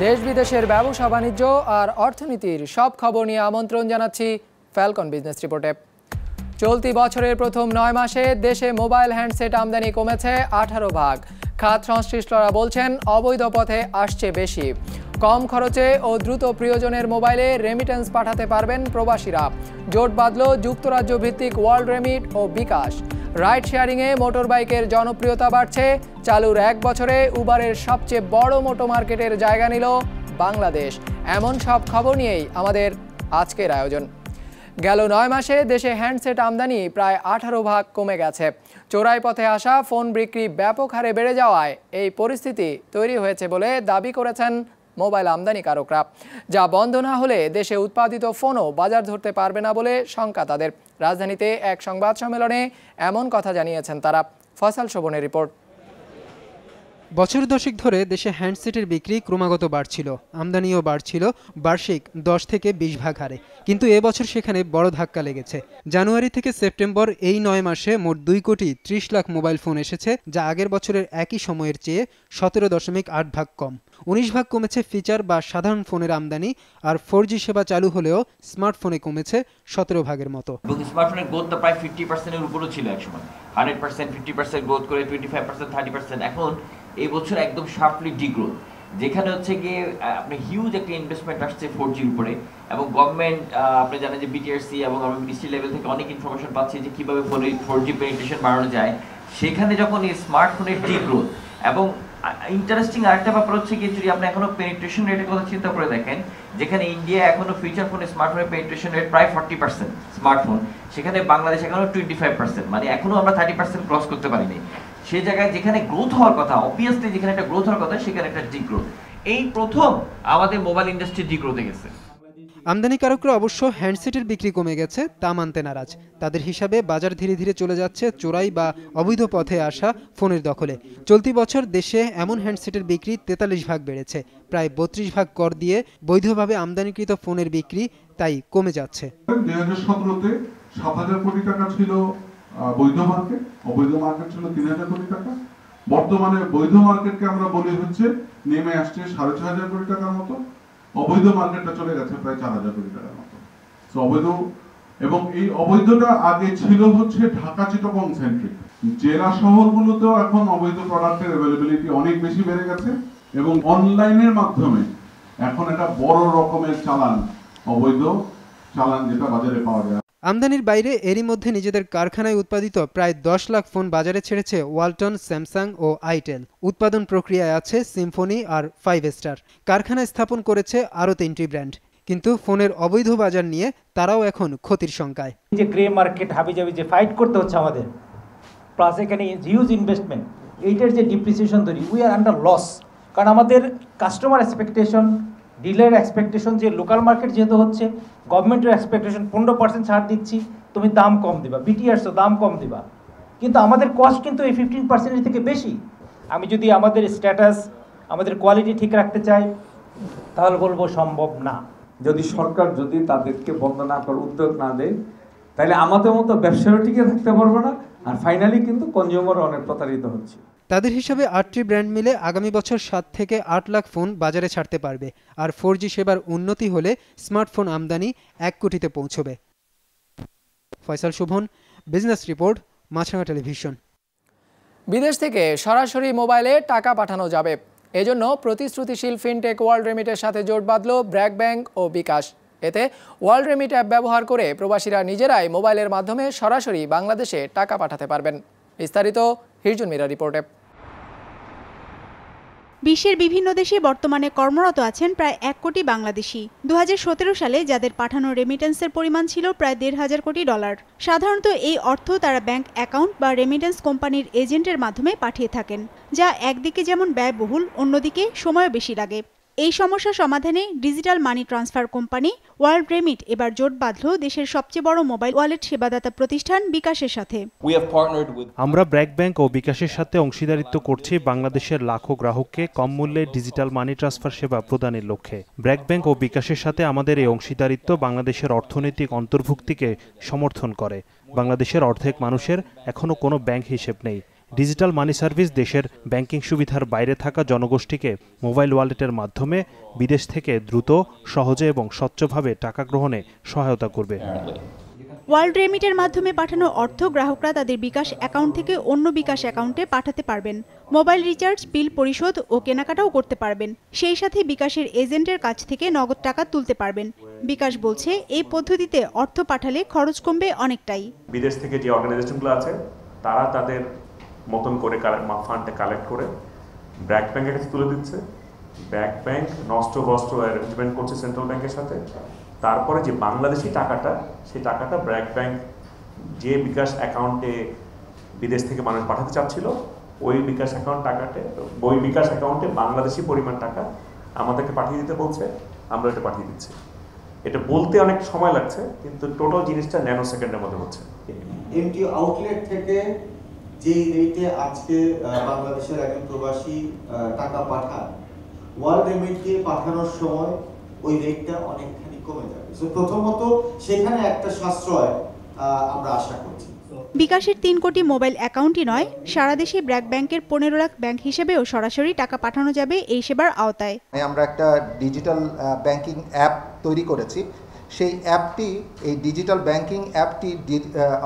দেশ বিদেশের ব্যবসা বাণিজ্য আর অর্থনীতির সব খবর নিয়ে আমন্ত্রণ জানাচ্ছি ফ্যালকন বিজনেস রিপোর্টে। চলতি বছরের প্রথম 9 মাসে দেশে মোবাইল হ্যান্ডসেট আমদানি কমেছে 18 ভাগ। খাত সংশ্লিষ্টরা বলছেন অবৈধ পথে আসছে বেশি। কম খরচে ও দ্রুত প্রিয়জনের মোবাইলে রেমিটেন্স পাঠাতে পারবেন প্রবাসীরা। জোট বাঁধল যুক্তরাজ্য ভিত্তিক ওয়ার্ল্ড রেমিট ও বিকাশ। রাইড শেয়ারিংয়ে মোটর বাইকের জনপ্রিয়তা বাড়ছে। চালুর 1 বছরে উবারের সবচেয়ে বড় মোটো মার্কেটের জায়গা নিল বাংলাদেশ। এমন সব খবর নিয়েই আমাদের আজকের আয়োজন। গেল 9 মাসে দেশে হ্যান্ডসেট আমদানি প্রায় 18 ভাগ কমে গেছে। চোরাই পথে আসা ফোন বিক্রি ব্যাপক হারে বেড়ে যাওয়ায় এই পরিস্থিতি তৈরি হয়েছে বলে দাবি করেছেন মোবাইল আমদানিকারকরা। যা বন্ধ না হলে দেশে উৎপাদিত ফোনও বাজার ধরতে পারবে না বলে শঙ্কা তাদের। রাজধানীতে এক সংবাদ সম্মেলনে এমন কথা জানিয়েছেন তারা। ফয়সাল শোভনের রিপোর্ট। বছর দশেক ধরে দেশে হ্যান্ডসেটের বিক্রি ক্রমাগত বাড়ছিল, আমদানিও বাড়ছিল বার্ষিক 10 থেকে 20 ভাগ হারে। কিন্তু এবছর সেখানে বড় ধাক্কা লেগেছে। জানুয়ারি থেকে সেপ্টেম্বর এই 9 মাসে মোট 2,30,00,000 মোবাইল ফোন এসেছে, যা আগের বছরের একই সময়ের চেয়ে 17.8 ভাগ কম। 19 ভাগ কমেছে ফিচার বা সাধারণ ফোনের আমদানি, আর 4G সেবা চালু হলেও স্মার্টফোনে কমেছে 17 ভাগের মতো। স্মার্টফোনের গ্রোথ প্রায় 50%-এর উপরও ছিল একসময়। 100%, 50% গ্রোথ করে 25%, 30%। এখন এই বছর একদম শার্পলি ডিগ্রোথ, যেখানে হচ্ছে গিয়ে আপনি হিউজ একটা ইনভেস্টমেন্ট আসছে 4Gর উপরে, এবং গভর্নমেন্ট আপনি জানেন যে বিটিআরসি এবং আমরা মিনিস্ট্রি লেভেল থেকে অনেক ইনফরমেশন পাচ্ছি যে কীভাবে 4G পেনিট্রেশন বাড়ানো যায়। সেখানে যখন এই স্মার্টফোনের ডিগ্রোথ, এবং ইন্টারেস্টিং আরেকটা ব্যাপার হচ্ছে কি, যদি আপনি এখনো পেনিট্রেশন রেটের কথা চিন্তা করে দেখেন, যেখানে ইন্ডিয়া এখনো ফিচার ফোনে স্মার্টফোনের পেনিট্রেশন রেট প্রায় 40% স্মার্টফোন, সেখানে বাংলাদেশ এখনো 25%, মানে এখনো আমরা 30% ক্রস করতে পারিনি। সেই জায়গায় যেখানে গ্রোথ হওয়ার কথা, অবভিয়াসলি যেখানে একটা গ্রোথ হওয়ার কথা, সেখানে একটা ডিগ্রোথ। এই প্রথম আমাদের মোবাইল ইন্ডাস্ট্রি ডিগ্রোথে গেছে। আমদানিকারকরা অবশ্য হ্যান্ডসেটের বিক্রি কমে গেছে তা মানতে নারাজ। তাদের হিসাবে বাজার ধীরে ধীরে চলে যাচ্ছে চোরাই বা অবৈধ পথে আসা ফোনের দখলে। চলতি বছর দেশে এমন হ্যান্ডসেটের বিক্রি 43 ভাগ বেড়েছে। প্রায় 32 ভাগ কর দিয়ে বৈধভাবে আমদানিকৃত ফোনের বিক্রি তাই কমে যাচ্ছে। 2017-তে 7,000 কোটি টাকা ছিল বৈধ মার্কেট, অবৈধ মার্কেট ছিল 3,000 কোটি টাকা। বর্তমানে বৈধ মার্কেটকে আমরা বলি হচ্ছে নেমে আসছে 6,500 কোটি টাকার মতো। অবৈধ মার্কেটটা চলে গেছে প্রায় 4,000 কোটি টাকার মতো। তো অবৈধ, এবং এই অবৈধটা আগে ছিল হচ্ছে ঢাকা চিটাগং সেন্ট্রিক। জেলা শহরগুলোতেও এখন অবৈধ প্রোডাক্টের অ্যাভেলেবিলিটি অনেক বেশি বেড়ে গেছে, এবং অনলাইনের মাধ্যমে এখন একটা বড় রকমের চালান, অবৈধ চালান যেটা বাজারে পাওয়া যায়। আমদানির বাইরে এরই মধ্যে নিজেদের কারখানায় উৎপাদিত প্রায় 10 লাখ ফোন বাজারে ছেড়েছে ওয়ালটন, স্যামসাং ও আইটেল। উৎপাদন প্রক্রিয়ায় আছে সিম্ফনি আর 5 স্টার। কারখানায় স্থাপন করেছে আরও 3টি ব্র্যান্ড। কিন্তু ফোনের অবৈধ বাজার নিয়ে তারাও এখন ক্ষতির শঙ্কায়। যে গ্রে মার্কেট হাবিজাবি যে ফাইট করতে হচ্ছে আমাদের, প্লাস এখানে হিউজ ইনভেস্টমেন্ট, এইটার যে ডিপ্রিসিয়েশন তৈরি, উই আর আন্ডার লস। কারণ আমাদের কাস্টমার এক্সপেকটেশন, ডিলার এক্সপেকটেশন, যে লোকাল মার্কেট যেহেতু হচ্ছে, গভর্নমেন্টের এক্সপেকটেশন 15% ছাড় দিচ্ছি, তুমি দাম কম দিবা, বিটিআরসও দাম কম দিবা, কিন্তু আমাদের কস্ট কিন্তু এই 15% থেকে বেশি। আমি যদি আমাদের স্ট্যাটাস, আমাদের কোয়ালিটি ঠিক রাখতে চাই, তাহলে বলবো সম্ভব না। যদি সরকার যদি তাদেরকে বন্ধ না করে উদ্যোগ না দেয়, তাহলে আমাদের মতো ব্যবসায়ী টিকে থাকতে পারবো না, আর ফাইনালি কিন্তু কনজিউমার অনেক প্রতারিত হচ্ছে। তাদের হিসাবে 8টি ব্র্যান্ড মিলে আগামী বছর 7 থেকে 8 লাখ ফোন বাজারে ছাড়তে পারবে। আর 4G সেবার উন্নতি হলে স্মার্টফোন আমদানি 1 কোটিতে পৌঁছবে। ফয়সাল শোভন, বিজনেস রিপোর্ট, মাছরাঙা টেলিভিশন। বিদেশ থেকে সরাসরি মোবাইলে টাকা পাঠানো যাবে। এজন্য প্রতিশ্রুতিশীল ফিনটেক ওয়ার্ল্ড রেমিটের সাথে জোট বাঁধল ব্র্যাক ব্যাংক ও বিকাশ। এতে ওয়ার্ল্ড রেমিট অ্যাপ ব্যবহার করে প্রবাসীরা নিজেরাই মোবাইলের মাধ্যমে সরাসরি বাংলাদেশে টাকা পাঠাতে পারবেন। বিস্তারিত হিরজুন মিরা রিপোর্টে। বিশ্বের বিভিন্ন দেশে বর্তমানে কর্মরত আছেন প্রায় 1 কোটি বাংলাদেশি। 2017 সালে যাদের পাঠানো রেমিটেন্সের পরিমাণ ছিল প্রায় $1,500 কোটি। সাধারণত এই অর্থ তারা ব্যাংক অ্যাকাউন্ট বা রেমিটেন্স কোম্পানির এজেন্টের মাধ্যমে পাঠিয়ে থাকেন, যা একদিকে যেমন ব্যয়বহুল, অন্যদিকে সময় বেশি লাগে। এই সমস্যা সমাধানে digital money transfer company world remit এবার জোট বাঁধল দেশের সবচেয়ে বড় মোবাইল ওয়ালেট সেবাদাতা প্রতিষ্ঠান বিকাশের সাথে। আমরা ব্র্যাক ব্যাংক ও বিকাশের সাথে অংশীদারিত্ব করছি বাংলাদেশের লাখো গ্রাহককে কম মূল্যে ডিজিটাল মানি ট্রান্সফার সেবা প্রদানের লক্ষ্যে। ব্র্যাক ব্যাংক ও বিকাশের সাথে আমাদের এই অংশীদারিত্ব বাংলাদেশের অর্থনৈতিক অন্তর্ভুক্তিকে সমর্থন করে। বাংলাদেশের অর্ধেক মানুষের এখনো কোনো ব্যাংক হিসেব নেই। ডিজিটাল মানি সার্ভিস দেশের ব্যাংকিং সুবিধার বাইরে থাকা জনগোষ্ঠীকে মোবাইল ওয়ালেটের মাধ্যমে বিদেশ থেকে দ্রুত, সহজে এবং স্বচ্ছভাবে টাকা গ্রহণে সহায়তা করবে। ওয়ার্ল্ড রেমিটের মাধ্যমে পাঠানো অর্থ গ্রাহকরা তাদের বিকাশ অ্যাকাউন্ট থেকে অন্য বিকাশ অ্যাকাউন্টে পাঠাতে পারবেন। মোবাইল রিচার্জ, বিল পরিশোধ ও কেনাকাটাও করতে পারবেন। সেই সাথে বিকাশের এজেন্টের কাছ থেকে নগদ টাকা তুলতে পারবেন। বিকাশ বলছে, এই পদ্ধতিতে অর্থ পাঠালে খরচ কমবে অনেকটাই। বিদেশ থেকে যে অর্গানাইজেশনগুলো আছে তারা তাদের মতন করে ফান্ডে কালেক্ট করে ব্র্যাক ব্যাংকের কাছে তুলে দিচ্ছে। ব্র্যাক ব্যাংক নষ্ট অ্যারেঞ্জমেন্ট করছে সেন্ট্রাল ব্যাংকের সাথে। তারপরে যে বাংলাদেশি টাকাটা, সেই টাকাটা ব্র্যাক ব্যাংক যে বিকাশ অ্যাকাউন্টে বিদেশ থেকে মানুষ পাঠাতে চাচ্ছিল ওই বিকাশ অ্যাকাউন্টে বাংলাদেশি পরিমাণ টাকা আমাদেরকে পাঠিয়ে দিতে বলছে, আমরা এটা পাঠিয়ে দিচ্ছি। এটা বলতে অনেক সময় লাগছে, কিন্তু টোটাল জিনিসটা ন্যানো সেকেন্ডের মধ্যে হচ্ছে। এমটি আউটলেট থেকে যে রেটে আজকে বাংলাদেশের একজন প্রবাসী টাকা পাঠান, ওয়ার্ল্ড রেমিটকে পাঠানোর সময় ওই রেটটা অনেকখানি কমে যাবে। সো প্রথমত সেখানে একটা সাশ্রয় আমরা আশা করছি। বিকাশের 3 কোটি মোবাইল অ্যাকাউন্টই নয়, সারা দেশে ব্র্যাক ব্যাংকের 15 লাখ ব্যাংক হিসেবেও সরাসরি টাকা পাঠানো যাবে এই সেবার আওতায়। আমরা একটা ডিজিটাল ব্যাংকিং অ্যাপ তৈরি করেছি। সেই অ্যাপটি, এই ডিজিটাল ব্যাংকিং অ্যাপটি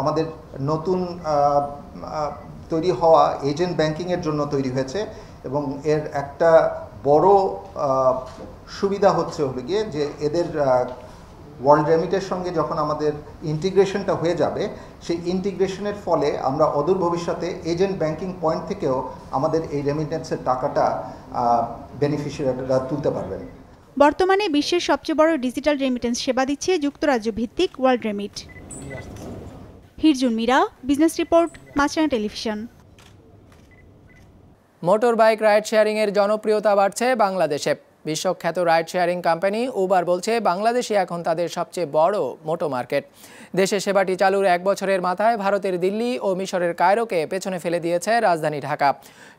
আমাদের নতুন তৈরি হওয়া এজেন্ট ব্যাংকিংয়ের জন্য তৈরি হয়েছে এবং এর একটা বড় সুবিধা হচ্ছে হলো গিয়ে যে এদের ওয়ার্ল্ড রেমিটের সঙ্গে যখন আমাদের ইন্টিগ্রেশনটা হয়ে যাবে, সেই ইন্টিগ্রেশনের ফলে আমরা অদূর ভবিষ্যতে এজেন্ট ব্যাংকিং পয়েন্ট থেকেও আমাদের এই রেমিটেন্সের টাকাটা বেনিফিশিয়ারিরা তুলতে পারবেন। বর্তমানে বিশ্বের সবচেয়ে বড় ডিজিটাল রেমিটেন্স সেবা দিচ্ছে যুক্তরাজ্য ভিত্তিক world remit. হিরজুন Meera, business report, মাছরাঙা টেলিভিশন। মোটর বাইক রাইড শেয়ারিংয়ের জনপ্রিয়তা বাড়ছে বাংলাদেশে। বিশ্বখ্যাত রাইড শেয়ারিং কোম্পানি উবার বলছে, বাংলাদেশই এখন তাদের সবচেয়ে বড় মোটো মার্কেট। দেশে সেবাটি চালুর 1 বছরের মাথায় ভারতের দিল্লি ও মিশরের কায়রোকে পেছনে ফেলে দিয়েছে রাজধানী ঢাকা।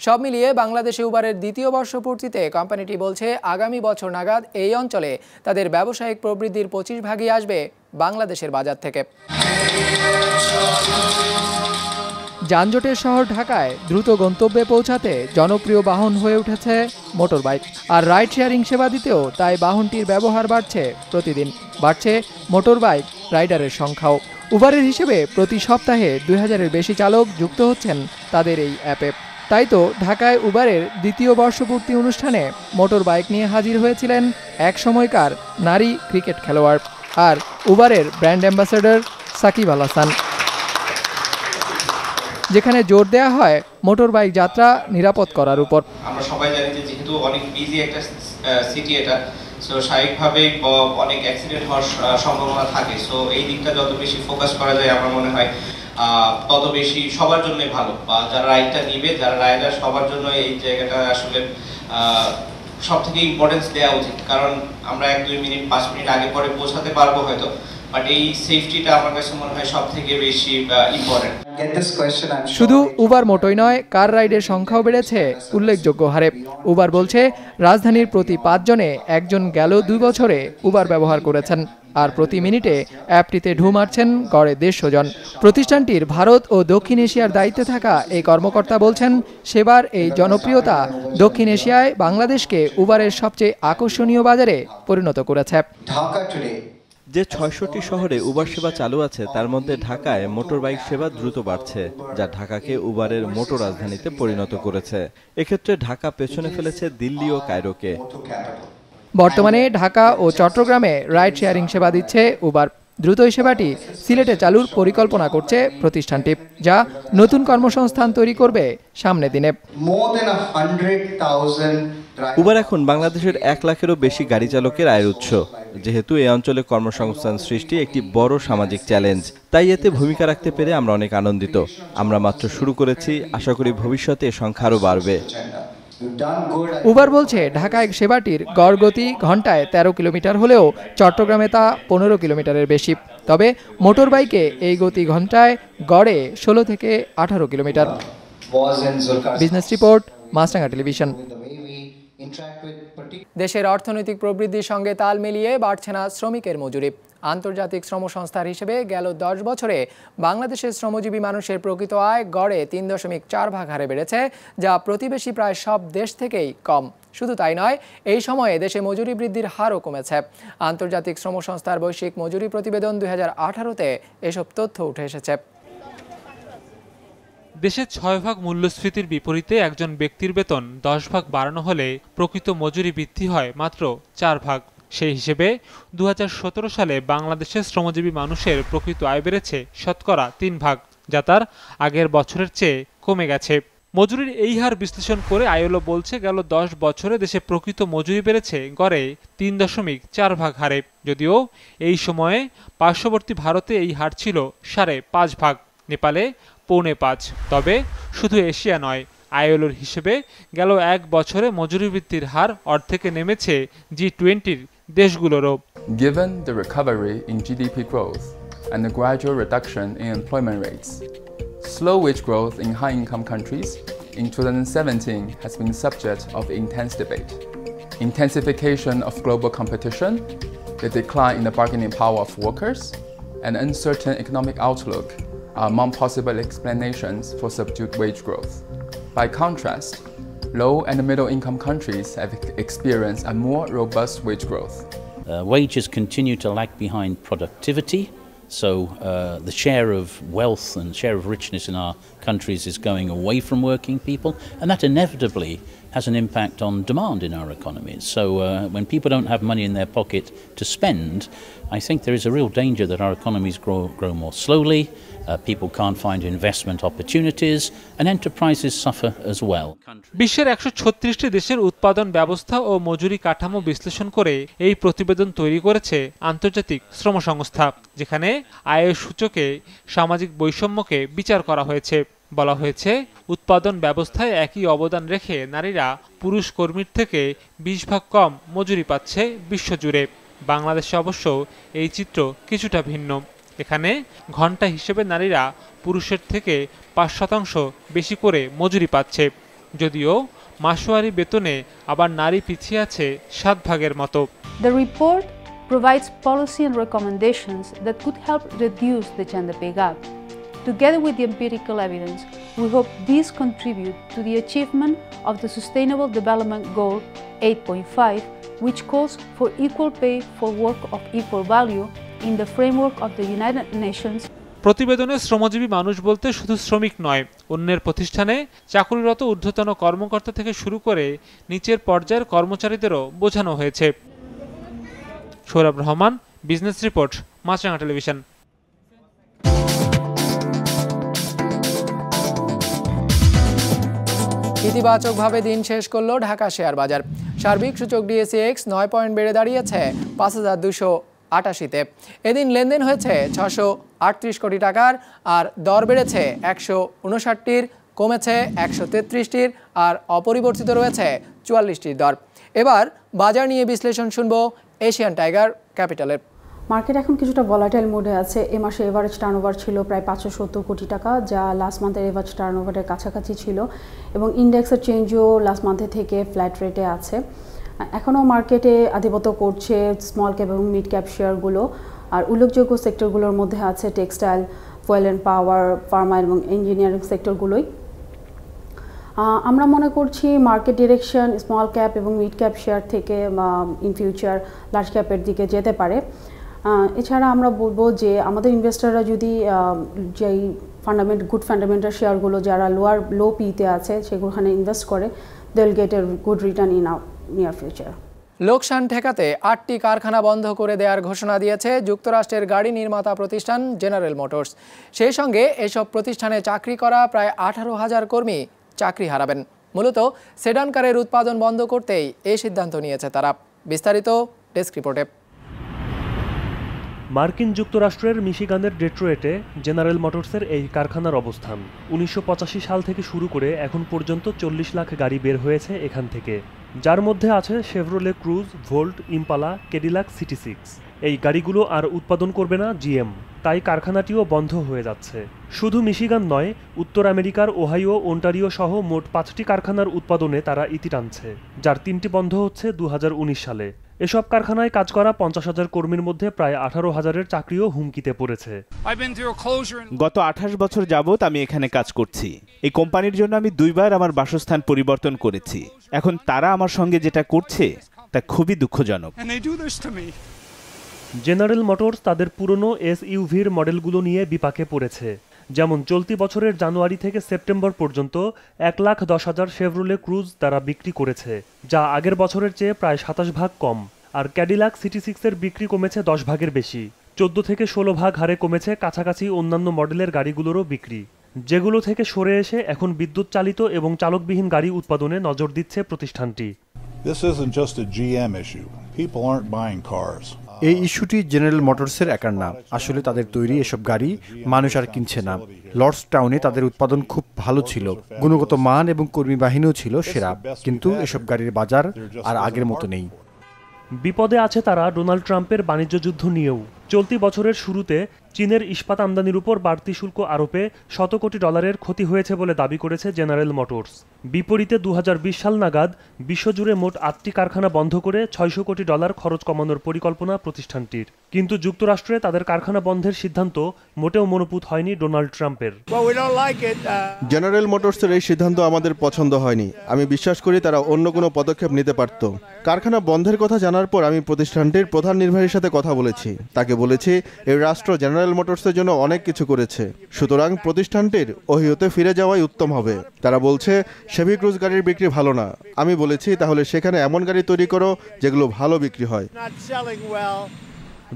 সব মিলিয়ে বাংলাদেশে উবারের 2য় বর্ষপূর্তিতে কোম্পানিটি বলছে, আগামী বছর নাগাদ এই অঞ্চলে তাদের ব্যবসায়িক প্রবৃদ্ধির 25 ভাগই আসবে বাংলাদেশের বাজার থেকে। যানজটের শহর ঢাকায় দ্রুত গন্তব্যে পৌঁছাতে জনপ্রিয় বাহন হয়ে উঠেছে মোটর বাইক। আর রাইড শেয়ারিং সেবা দিতেও তাই বাহনটির ব্যবহার বাড়ছে প্রতিদিন। বাড়ছে মোটর বাইক রাইডারের সংখ্যাও। উবারের হিসেবে প্রতি সপ্তাহে 2000-এর বেশি চালক যুক্ত হচ্ছেন তাদের এই অ্যাপে। তাই তো ঢাকায় উবারের 2য় বর্ষপূর্তি অনুষ্ঠানে মোটর বাইক নিয়ে হাজির হয়েছিলেন এক সময়কার নারী ক্রিকেট খেলোয়াড় আর উবারের ব্র্যান্ড অ্যাম্বাসেডর সাকিব আল হাসান, যেখানে জোর দেওয়া হয় মোটর বাইক যাত্রা নিরাপদ করার উপর। আমরা সবাই জানি যে যেহেতু অনেক বিজি একটা সিটি এটা, সো স্বাভাবিকভাবেই অনেক অ্যাক্সিডেন্ট হওয়ার সম্ভাবনা থাকে। সো এই দিকটা যত বেশি ফোকাস করা যায় আমার মনে হয় তত বেশি সবার জন্যই ভালো, বা যারা রাইডটা নিবে, যারা রাইডার, সবার জন্য এই জায়গাটা আসলে সব থেকে ইম্পর্টেন্স দেওয়া উচিত। কারণ আমরা 1-2 মিনিট 5 মিনিট আগে পরে পৌঁছাতে পারবো হয়তো, বাট এই সেফটিটা আমার কাছে মনে হয় সব থেকে বেশি ইম্পর্টেন্ট। শুধু উবার মোটোই নয়, কার রাইডের সংখ্যাও বেড়েছে উল্লেখযোগ্য হারে। উবার বলছে, রাজধানীর প্রতি 5 জনে একজন গেল 2 বছরে উবার ব্যবহার করেছেন, আর প্রতি মিনিটে অ্যাপটিতে ঢু মারছেন গড়ে 150 জন। প্রতিষ্ঠানটির ভারত ও দক্ষিণ এশিয়ার দায়িত্বে থাকা এই কর্মকর্তা বলছেন, সেবার এই জনপ্রিয়তা দক্ষিণ এশিয়ায় বাংলাদেশকে উবারের সবচেয়ে আকর্ষণীয় বাজারে পরিণত করেছে। যে ৬০টি শহরে উবার সেবা চালু আছে তার মধ্যে ঢাকায় মোটর বাইক সেবা দ্রুত বাড়ছে, যা ঢাকাকে উবারের মোটর রাজধানীতে পরিণত করেছে। এক্ষেত্রে ঢাকা পেছনে ফেলেছে দিল্লি ও কায়রোকে। বর্তমানে ঢাকা ও চট্টগ্রামে রাইড শেয়ারিং সেবা দিচ্ছে উবার। দ্রুত এই সেবাটি সিলেটে চালুর পরিকল্পনা করছে প্রতিষ্ঠানটি, যা নতুন কর্মসংস্থান তৈরি করবে সামনের দিনে। উবার এখন বাংলাদেশের 1 লাখেরও বেশি গাড়ি চালকের আয়ের উৎস। যেহেতু এই অঞ্চলে কর্মসংস্থান সৃষ্টি একটি বড় সামাজিক চ্যালেঞ্জ, তাই এতে ভূমিকা রাখতে পেরে আমরা অনেক আনন্দিত। আমরা মাত্র শুরু করেছি, আশা করি ভবিষ্যতে এর সংখ্যা আরও বাড়বে। উবার বলছে, ঢাকায় সেবাটির গড় গতি ঘন্টায় 13 কিলোমিটার হলেও চট্টগ্রামে তা 15 কিলোমিটারের বেশি। তবে মোটর বাইকে এই গতি ঘন্টায় গড়ে 16 থেকে 18 কিলোমিটার। বিজনেস রিপোর্ট, মাছরাঙা টেলিভিশন। দেশের অর্থনৈতিক প্রবৃদ্ধির সঙ্গে তাল মিলিয়ে বাড়ছে না শ্রমিকের মজুরি। আন্তর্জাতিক শ্রম সংস্থার হিসেবে গেল 10 বছরে বাংলাদেশের শ্রমজীবী মানুষের প্রকৃত আয় গড়ে 3.4 ভাগ হারে বেড়েছে, যা প্রতিবেশী প্রায় সব দেশ থেকেই কম। শুধু তাই নয়, এই সময়ে দেশে মজুরি বৃদ্ধির হারও কমেছে। আন্তর্জাতিক শ্রম সংস্থার বৈশ্বিক মজুরি প্রতিবেদন 2018-তে এসব তথ্য উঠে এসেছে। দেশে 6 ভাগ মূল্যস্ফীতির বিপরীতে একজন ব্যক্তির বেতন 10 ভাগ বাড়ানো হলে প্রকৃত মজুরি বৃদ্ধি হয় মাত্র 4 ভাগ। সেই হিসেবে 2017 সালে বাংলাদেশের শ্রমজীবী মানুষের প্রকৃত আয় বেড়েছে শতকরা 3 ভাগ, যা তার আগের বছরের চেয়ে কমে গেছে। মজুরির এই হার বিশ্লেষণ করে আইএলও বলছে, গেল 10 বছরে দেশে প্রকৃত মজুরি বেড়েছে গড়ে 3.4 ভাগ হারে। যদিও এই সময়ে পার্শ্ববর্তী ভারতে এই হার ছিল 5.5 ভাগ, নেপালে 4.5। তবে শুধু এশিয়া নয়, আইএলওর হিসেবে গেল 1 বছরে মজুরি বৃদ্ধির হার অর্ধেকে নেমেছে G20-র দেশগুলোরও। Given the recovery in GDP growth and the gradual reduction in employment rates, slow wage growth in high-income countries in 2017 has been subject of intense debate. Intensification of global competition, the decline in the bargaining power of workers, and uncertain economic outlook are among possible explanations for subdued wage growth. By contrast, low and middle-income countries have experienced a more robust wage growth. Wages continue to lag behind productivity, so the share of wealth and share of richness in our countries is going away from working people, and that inevitably has an impact on demand in our economies. So when people don't have money in their pocket to spend, I think there is a real danger that our economies grow more slowly, people can't find investment opportunities, and enterprises suffer as well. বিশ্বের 136টি দেশের উৎপাদন ব্যবস্থা ও মজুরি কাঠামো বিশ্লেষণ করে এই প্রতিবেদন তৈরি করেছে আন্তর্জাতিক শ্রম সংস্থা, যেখানে আয়ের সূচকে সামাজিক বৈষম্যকে বিচার করা হয়েছে। বলা হয়েছে, উৎপাদন ব্যবস্থায় একই অবদান রেখে নারীরা পুরুষ কর্মীর থেকে 20 ভাগ কম মজুরি পাচ্ছে বিশ্বজুড়ে। বাংলাদেশে অবশ্য এই চিত্র কিছুটা ভিন্ন। এখানে ঘন্টা হিসেবে নারীরা পুরুষের থেকে 5% বেশি করে মজুরি পাচ্ছে, যদিও মাসওয়ারি বেতনে আবার নারী পিছিয়ে আছে 7 ভাগের মতো। The report provides policy and recommendations that could help reduce the gender pay gap. Together with the empirical evidence, we hope these contribute to the achievement of the Sustainable Development Goal 8.5, which calls for equal pay for work of equal value in the framework of the United Nations. প্রতিবেদনে শ্রমজীবী মানুষ বলতে শুধু শ্রমিক নয়, অন্যের প্রতিষ্ঠানে চাকরিরত ঊর্ধ্বতন কর্মকর্তা থেকে শুরু করে নিচের পর্যায়ের কর্মচারীদেরও বোঝানো হয়েছে। সৌরভ রহমান, বিজনেস রিপোর্ট, মাছরাঙা টেলিভিশন। ইতিবাচকভাবে দিন শেষ করলো ঢাকা শেয়ার বাজার। সার্বিক সূচক DACX 9 পয়েন্ট বেড়ে দাঁড়িয়েছে 5288-তে। এদিন লেনদেন হয়েছে 638 কোটি টাকার, আর দর বেড়েছে 159টির, কমেছে 133টির, আর অপরিবর্তিত রয়েছে 44টির দর। এবার বাজার নিয়ে বিশ্লেষণ শুনবো এশিয়ান টাইগার ক্যাপিটালের। মার্কেট এখন কিছুটা ভলাটাইল মোডে আছে। এ মাসে এভারেজ টার্নওভার ছিল প্রায় 570 কোটি টাকা, যা লাস্ট মান্থের এভারেজ টার্নওভারের কাছাকাছি ছিল, এবং ইন্ডেক্সের চেঞ্জও লাস্ট মান্থে থেকে ফ্ল্যাট রেটে আছে। এখনও মার্কেটে আধিপত্য করছে স্মল ক্যাপ এবং মিড ক্যাপ শেয়ারগুলো, আর উল্লেখযোগ্য সেক্টরগুলোর মধ্যে আছে textile, fuel and power, Pharma এবং ইঞ্জিনিয়ারিং সেক্টরগুলোই। আমরা মনে করছি মার্কেট ডিরেকশন স্মল ক্যাপ এবং মিড ক্যাপ শেয়ার থেকে ইন ফিউচার লার্জ ক্যাপের দিকে যেতে পারে। এছাড়া আমরা বলবো যে আমাদের ইনভেস্টররা যদি যেই গুড ফান্ডামেন্টাল শেয়ারগুলো যারা লো পিতে আছে সেগুলোখানে ইনভেস্ট করে, they will get a good return in near future. লোকসান ঠেকাতে 8টি কারখানা বন্ধ করে দেওয়ার ঘোষণা দিয়েছে যুক্তরাষ্ট্রের গাড়ি নির্মাতা প্রতিষ্ঠান জেনারেল মোটরস। সেই সঙ্গে এসব প্রতিষ্ঠানে চাকরি করা প্রায় 18,000 কর্মী চাকরি হারাবেন। মূলত সেডান কারের উৎপাদন বন্ধ করতেই এই সিদ্ধান্ত নিয়েছে তারা। বিস্তারিত ডেস্ক রিপোর্টে। মার্কিন যুক্তরাষ্ট্রের মিশিগানের ডেট্রয়েটে জেনারেল মোটরসের এই কারখানার অবস্থান। 1985 সাল থেকে শুরু করে এখন পর্যন্ত 40 লাখ গাড়ি বের হয়েছে এখান থেকে। যার মধ্যে আছে Chevrolet Cruze, Volt, Impala, Cadillac সিটি6। এই গাড়িগুলো আর উৎপাদন করবে না জিএম, তাই কারখানাটিও বন্ধ হয়ে যাচ্ছে। শুধু মিশিগান নয়, উত্তর আমেরিকার ওহাইও, ওন্টারিও সহ মোট 5টি কারখানার উৎপাদনে তারা ইতি টানছে, যার 3টি বন্ধ হচ্ছে 2019 সালে। এসব কারখানায় কাজ করা 50,000 কর্মীর মধ্যে প্রায় 18,000-এর চাকরিও হুমকিতে পড়েছে। গত 28 বছর যাবৎ আমি এখানে কাজ করছি। এই কোম্পানির জন্য আমি 2বার আমার বাসস্থান পরিবর্তন করেছি। এখন তারা আমার সঙ্গে যেটা করছে তা খুবই দুঃখজনক। জেনারেল মোটরস তাদের পুরনো এসইউভির মডেলগুলো নিয়ে বিপাকে পড়েছে। যেমন চলতি বছরের জানুয়ারি থেকে সেপ্টেম্বর পর্যন্ত 1,10,000 শেভরোলে ক্রুজ তারা বিক্রি করেছে, যা আগের বছরের চেয়ে প্রায় 27 ভাগ কম। আর ক্যাডিলাক সিটি6-এর বিক্রি কমেছে 10 ভাগের বেশি। 14 থেকে 16 ভাগ হারে কমেছে কাছাকাছি অন্যান্য মডেলের গাড়িগুলোরও বিক্রি, যেগুলো থেকে সরে এসে এখন বিদ্যুৎ চালিত এবং চালকবিহীন গাড়ি উৎপাদনে নজর দিচ্ছে প্রতিষ্ঠানটি। এই ইস্যুটি জেনারেল মোটরসের একার না, আসলে তাদের তৈরি এসব গাড়ি মানুষ আর কিনছে না। লর্ডস টাউনে তাদের উৎপাদন খুব ভালো ছিল, গুণগত মান এবং কর্মী বাহিনীও ছিল সেরা, কিন্তু এসব গাড়ির বাজার আর আগের মতো নেই। বিপদে আছে তারা ডোনাল্ড ট্রাম্পের বাণিজ্য যুদ্ধ নিয়েও। চলতি বছরের শুরুতে চীনের ইস্পাত আমদানির উপর বাড়তি শুল্ক আরোপে $100 কোটি ক্ষতি হয়েছে বলে দাবি করেছে জেনারেল মোটরস। বিপরীতে 2020 সাল নাগাদ বিশ্বজুড়ে মোট 8টি কারখানা বন্ধ করে $600 কোটি খরচ কমানোর পরিকল্পনা প্রতিষ্ঠানটির। কিন্তু যুক্তরাষ্ট্রে তাদের কারখানা বন্ধের সিদ্ধান্ত মোটেও মনোপুত হয়নি ডোনাল্ড ট্রাম্পের। জেনারেল মোটরসের এই সিদ্ধান্ত আমাদের পছন্দ হয়নি। আমি বিশ্বাস করি তারা অন্য কোনো পদক্ষেপ নিতে পারত। কারখানা বন্ধের কথা জানার পর আমি প্রতিষ্ঠানটির প্রধান নির্বাহীর সাথে কথা বলেছি। তাকে বলেছি এই রাষ্ট্র জেনারেল মোটরসের জন্য অনেক কিছু করেছে, সুতরাং প্রতিষ্ঠানটির ওহিওতে ফিরে যাওয়াই উত্তম হবে। তারা বলছে শেভি ক্রুজ গাড়ির বিক্রি ভালো না। আমি বলেছি তাহলে সেখানে এমন গাড়ি তৈরি করো যেগুলো ভালো বিক্রি হয়।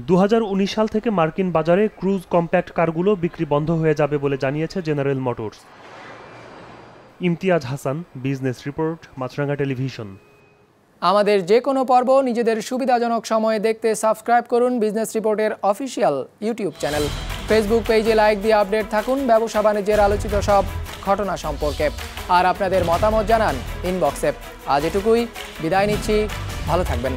2019 সাল থেকে মার্কিন বাজারে ক্রুজ কম্প্যাক্ট কারগুলো বিক্রি বন্ধ হয়ে যাবে বলে জানিয়েছে General Motors. Imtiaz Hasan, business report, Maasranga television. আমাদের যে কোনো পর্ব নিজেদের সুবিধাজনক সময়ে দেখতে সাবস্ক্রাইব করুন বিজনেস রিপোর্টের অফিসিয়াল ইউটিউব চ্যানেল। ফেসবুক পেজে লাইক দিয়ে আপডেট থাকুন ব্যবসা বাণিজ্যের আলোচিত সব ঘটনা সম্পর্কে। আর আপনাদের মতামত জানান ইনবক্সে। আজ এটুকুই, বিদায় নিচ্ছি, ভালো থাকবেন।